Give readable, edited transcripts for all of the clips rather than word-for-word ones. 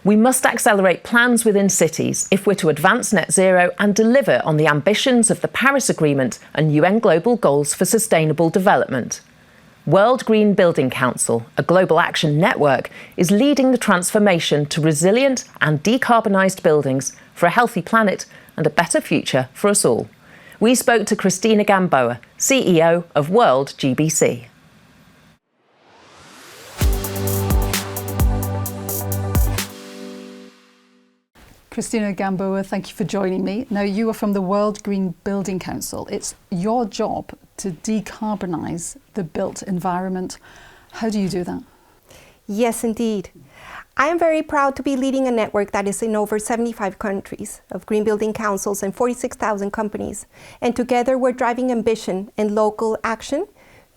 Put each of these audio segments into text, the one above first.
We must accelerate plans within cities if we're to advance net zero and deliver on the ambitions of the Paris Agreement and UN Global Goals for Sustainable Development. World Green Building Council, a global action network, is leading the transformation to resilient and decarbonised buildings for a healthy planet and a better future for us all. We spoke to Christina Gamboa, CEO of World GBC. Christina Gamboa, thank you for joining me. Now, you are from the World Green Building Council. It's your job to decarbonise the built environment. How do you do that? Yes, indeed. I am very proud to be leading a network that is in over 75 countries of green building councils and 46,000 companies. And together we're driving ambition and local action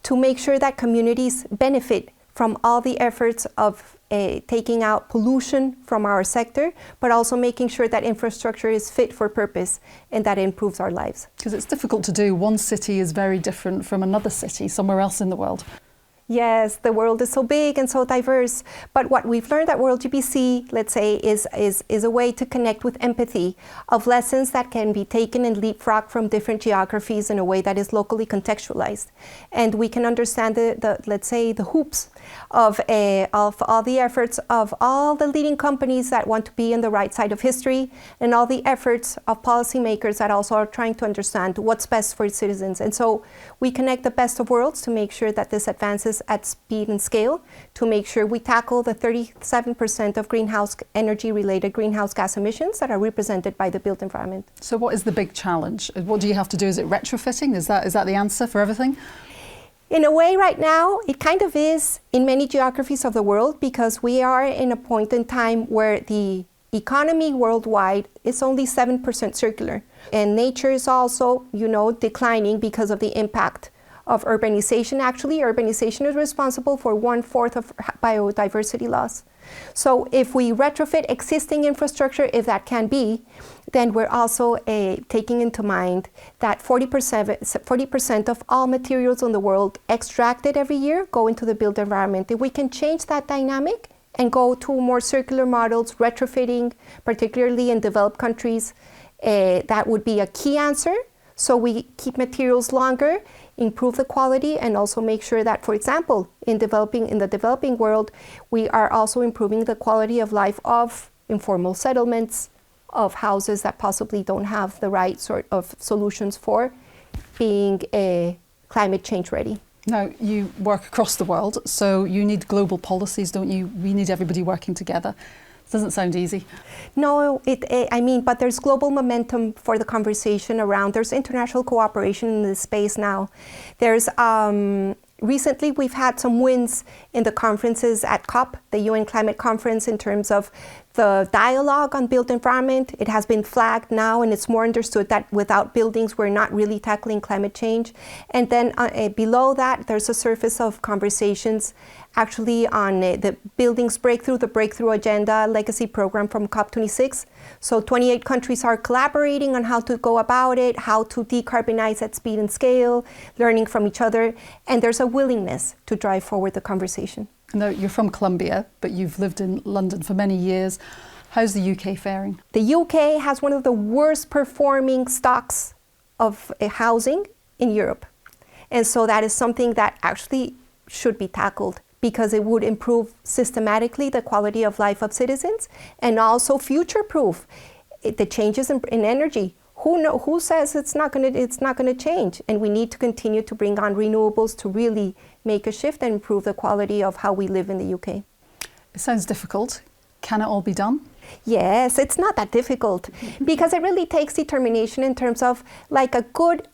to make sure that communities benefit from all the efforts of taking out pollution from our sector, but also making sure that infrastructure is fit for purpose and that it improves our lives. Because it's difficult to do. One city is very different from another city somewhere else in the world. Yes, the world is so big and so diverse, but what we've learned at World GBC, let's say, is a way to connect with empathy of lessons that can be taken and leapfrog from different geographies in a way that is locally contextualized. And we can understand let's say, the hoops of all the efforts of all the leading companies that want to be on the right side of history, and all the efforts of policymakers that also are trying to understand what's best for citizens. And so we connect the best of worlds to make sure that this advances at speed and scale, to make sure we tackle the 37% of energy-related greenhouse gas emissions that are represented by the built environment. So what is the big challenge? What do you have to do? Is it retrofitting? Is that the answer for everything? In a way, right now, it kind of is in many geographies of the world, because we are in a point in time where the economy worldwide is only 7% circular. And nature is also, declining because of the impact of urbanization. Actually, urbanization is responsible for 1/4 of biodiversity loss. So if we retrofit existing infrastructure, if that can be, then we're also taking into mind that 40% of all materials in the world extracted every year go into the built environment. If we can change that dynamic and go to more circular models, retrofitting, particularly in developed countries, that would be a key answer. So we keep materials longer, improve the quality, and also make sure that, for example, in the developing world, we are also improving the quality of life of informal settlements, of houses that possibly don't have the right sort of solutions for being climate change ready. Now, you work across the world, so you need global policies, don't you? We need everybody working together. Doesn't sound easy. No, but there's global momentum for the conversation around. There's international cooperation in this space now. There's recently we've had some wins in the conferences at COP, the UN Climate Conference, in terms of the dialogue on built environment. It has been flagged now, and it's more understood that without buildings, we're not really tackling climate change. And then below that, there's a surface of conversations actually on the Buildings Breakthrough, the Breakthrough Agenda Legacy Program from COP26. So 28 countries are collaborating on how to go about it, how to decarbonize at speed and scale, learning from each other, and there's a willingness to drive forward the conversation. Now, you're from Colombia, but you've lived in London for many years. How's the UK faring? The UK has one of the worst performing stocks of housing in Europe. And so that is something that actually should be tackled, because it would improve systematically the quality of life of citizens and also future-proof the changes in energy. Who says it's not going to change? And we need to continue to bring on renewables to really make a shift and improve the quality of how we live in the UK. It sounds difficult. Can it all be done? Yes, it's not that difficult, because it really takes determination in terms of like a good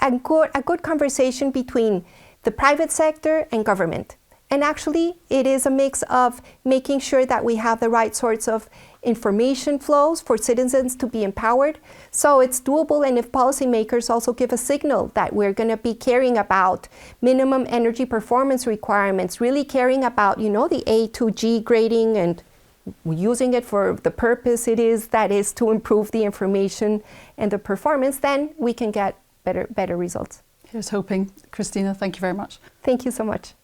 conversation between the private sector and government. And actually, it is a mix of making sure that we have the right sorts of information flows for citizens to be empowered. So it's doable, and if policymakers also give a signal that we're going to be caring about minimum energy performance requirements, really caring about, the A to G grading and using it for the purpose it is, that is to improve the information and the performance, then we can get better results. Here's hoping. Christina, thank you very much. Thank you so much.